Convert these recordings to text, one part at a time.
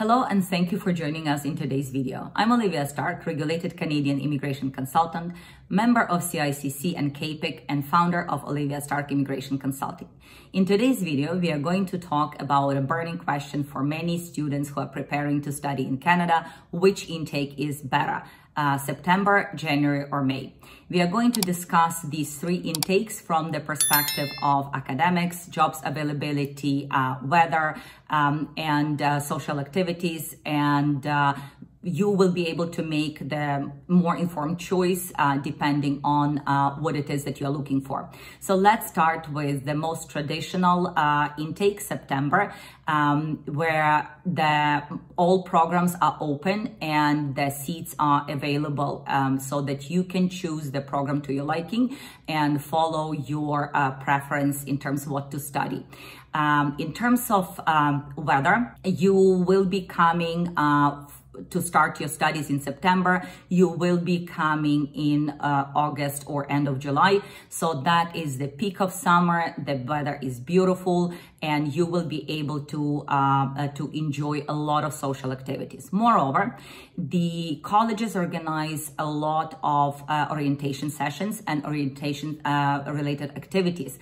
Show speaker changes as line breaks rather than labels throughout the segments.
Hello and thank you for joining us in today's video. I'm Olivia Stark, regulated Canadian immigration consultant, member of CICC and CAPIC, and founder of Olivia Stark Immigration Consulting. In today's video, we are going to talk about a burning question for many students who are preparing to study in Canada: which intake is better? September, January, or May. We are going to discuss these three intakes from the perspective of academics, jobs availability, weather, and social activities, and you will be able to make the more informed choice depending on what it is that you're looking for. So let's start with the most traditional intake, September, where all programs are open and the seats are available so that you can choose the program to your liking and follow your preference in terms of what to study. In terms of weather, you will be coming to start your studies in September. You will be coming in August or end of July. So that is the peak of summer. The weather is beautiful and you will be able to enjoy a lot of social activities. Moreover, the colleges organize a lot of orientation sessions and orientation related activities.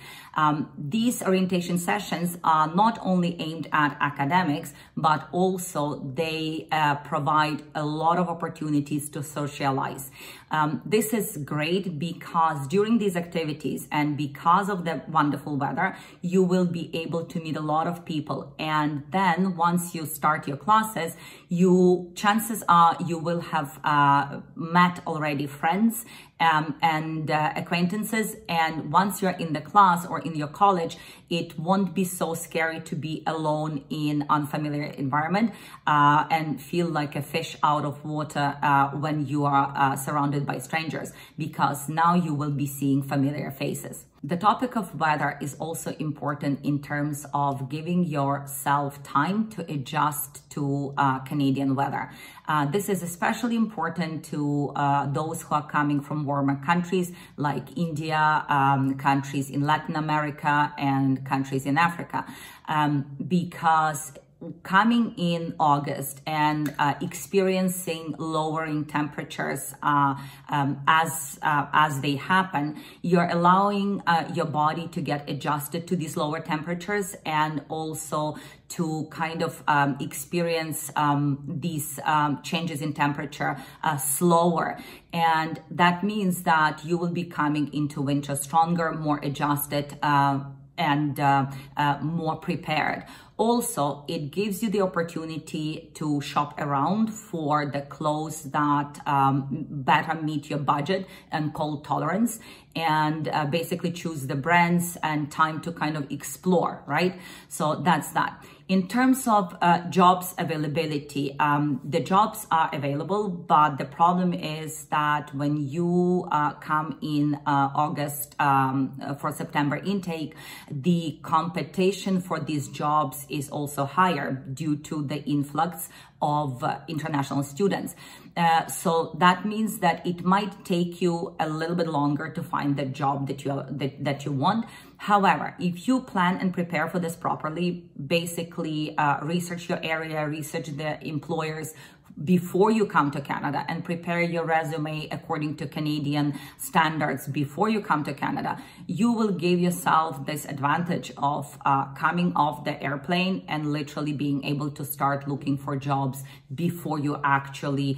These orientation sessions are not only aimed at academics, but also they provide a lot of opportunities to socialize. This is great because during these activities and because of the wonderful weather, you will be able to meet a lot of people. And then once you start your classes, chances are you will have met already friends and acquaintances. And once you're in the class or in your college, it won't be so scary to be alone in unfamiliar environment and feel like a fish out of water when you are surrounded by strangers, because now you will be seeing familiar faces. The topic of weather is also important in terms of giving yourself time to adjust to Canadian weather. This is especially important to those who are coming from warmer countries like India, countries in Latin America, and countries in Africa, because coming in August and experiencing lowering temperatures as they happen, you're allowing your body to get adjusted to these lower temperatures and also to kind of experience these changes in temperature slower. And that means that you will be coming into winter stronger, more adjusted, and more prepared. Also, it gives you the opportunity to shop around for the clothes that better meet your budget and cold tolerance, and basically choose the brands and time to kind of explore, right? So that's that. In terms of jobs availability, the jobs are available, but the problem is that when you come in August for September intake, the competition for these jobs is also higher due to the influx of international students. So that means that it might take you a little bit longer to find the job that you want. However, if you plan and prepare for this properly, basically research your area, research the employers before you come to Canada, and prepare your resume according to Canadian standards before you come to Canada, you will give yourself this advantage of coming off the airplane and literally being able to start looking for jobs before you actually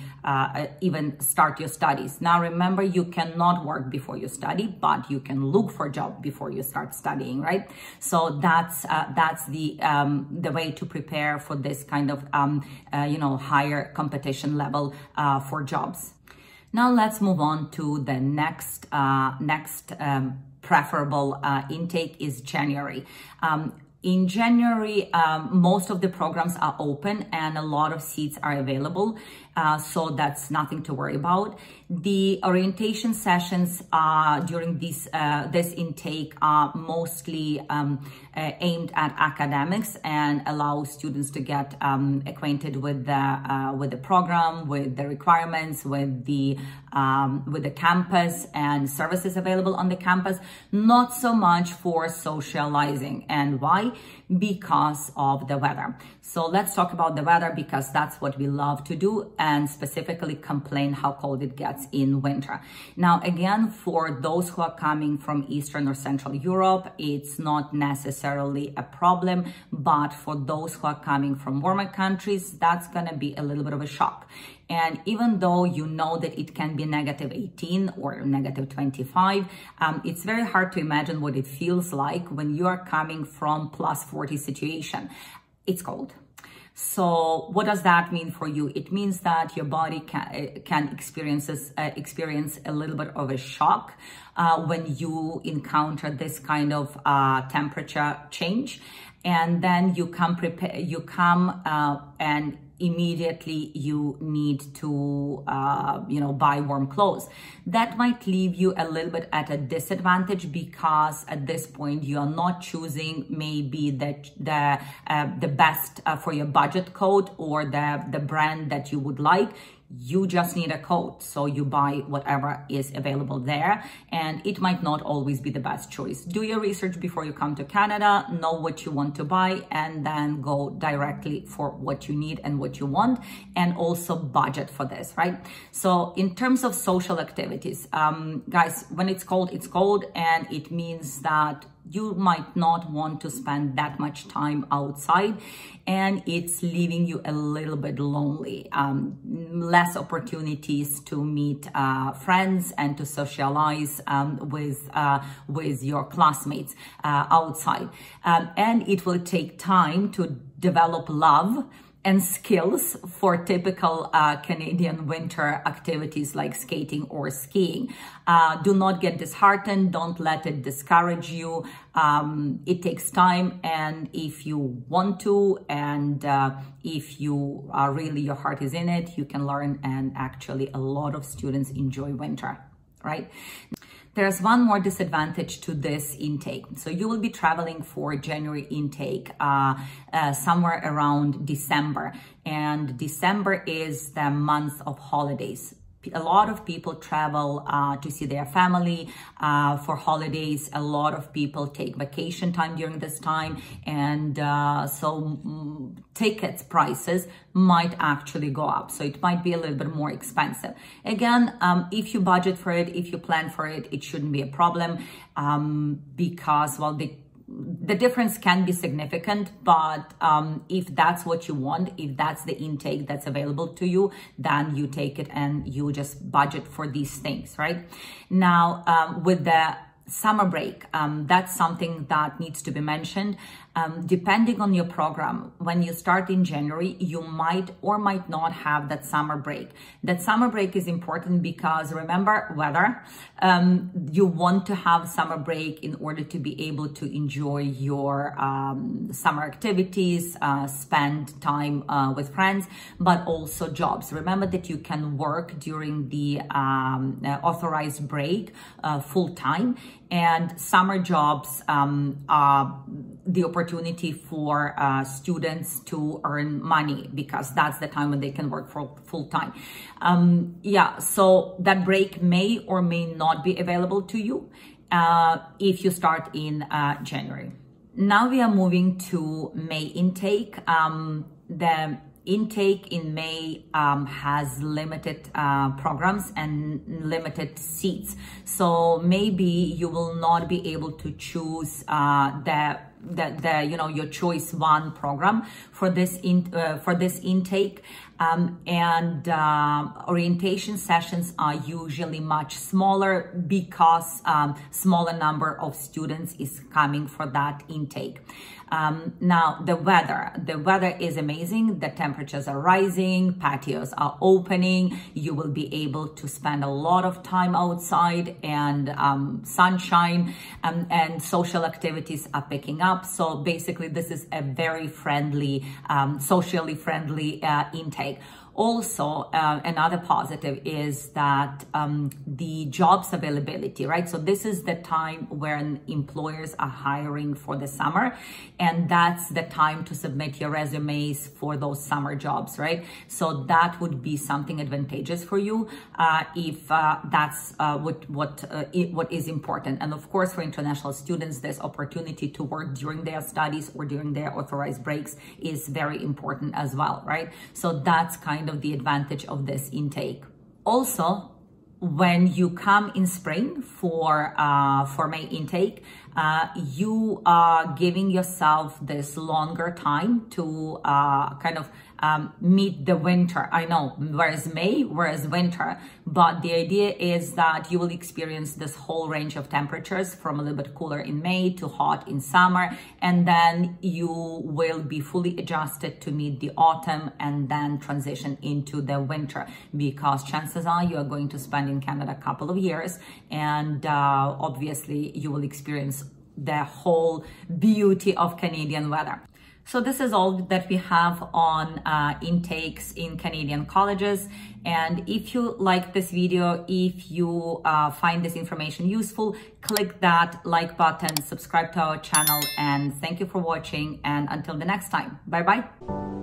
even start your studies. Now, remember, you cannot work before you study, but you can look for a job before you start studying, right? So that's the way to prepare for this kind of higher competition level for jobs. Now let's move on to the next preferable intake is January. In January, most of the programs are open and a lot of seats are available. so that's nothing to worry about. The orientation sessions during this intake are mostly aimed at academics and allow students to get acquainted with the program, with the requirements, with the campus and services available on the campus. Not so much for socializing. And why? Because of the weather. So let's talk about the weather, because that's what we love to do, and specifically complain how cold it gets in winter. Now, again, for those who are coming from Eastern or Central Europe, it's not necessarily a problem, but for those who are coming from warmer countries, that's going to be a little bit of a shock. And even though you know that it can be -18 or -25, it's very hard to imagine what it feels like when you are coming from +40 situation. It's cold. So what does that mean for you? It means that your body can experience a little bit of a shock when you encounter this kind of temperature change. And then you come and immediately you need to buy warm clothes. That might leave you a little bit at a disadvantage, because at this point you are not choosing maybe the best for your budget coat or the brand that you would like. You just need a coat, so you buy whatever is available there, and it might not always be the best choice. Do your research before you come to Canada, know what you want to buy, and then go directly for what you need and what you want, and also budget for this, right? So in terms of social activities, guys, when it's cold, and it means that you might not want to spend that much time outside, and it's leaving you a little bit lonely. Less opportunities to meet friends and to socialize with your classmates outside. And it will take time to develop love and skills for typical Canadian winter activities like skating or skiing. Do not get disheartened. Don't let it discourage you. It takes time, and if you want to, and if you are really, your heart is in it, you can learn, and actually a lot of students enjoy winter, right? There's one more disadvantage to this intake. So you will be traveling for January intake somewhere around December. And December is the month of holidays. A lot of people travel to see their family for holidays. A lot of people take vacation time during this time. And so tickets prices might actually go up. So it might be a little bit more expensive. Again, if you budget for it, if you plan for it, it shouldn't be a problem, because, well, the difference can be significant, but if that's what you want, if that's the intake that's available to you, then you take it and you just budget for these things, right? Now, with the summer break, that's something that needs to be mentioned. Depending on your program, when you start in January, you might or might not have that summer break. That summer break is important because, remember, weather. You want to have summer break in order to be able to enjoy your summer activities, spend time with friends, but also jobs. Remember that you can work during the authorized break full time, and summer jobs are the opportunity for students to earn money, because that's the time when they can work for full time. So that break may or may not be available to you if you start in January. Now we are moving to May intake. The intake in May has limited programs and limited seats. So maybe you will not be able to choose your choice one program for this intake. Orientation sessions are usually much smaller, because smaller number of students is coming for that intake. Now, the weather is amazing. The temperatures are rising, patios are opening. You will be able to spend a lot of time outside, and sunshine, and social activities are picking up. So basically, this is a very friendly, socially friendly intake. Also, another positive is that the jobs availability, right? So this is the time when employers are hiring for the summer, and that's the time to submit your resumes for those summer jobs, right? So that would be something advantageous for you if that's what is important. And of course, for international students, there's opportunity to work during their studies or during their authorized breaks is very important as well, right? So that's kind of the advantage of this intake. Also, when you come in spring for May intake, you are giving yourself this longer time to kind of meet the winter. I know, whereas winter, but the idea is that you will experience this whole range of temperatures from a little bit cooler in May to hot in summer, and then you will be fully adjusted to meet the autumn and then transition into the winter, because chances are you are going to spend in Canada a couple of years, and obviously you will experience the whole beauty of Canadian weather. So this is all that we have on intakes in Canadian colleges. And if you like this video, if you find this information useful, click that like button, subscribe to our channel, and thank you for watching. And until the next time, bye-bye.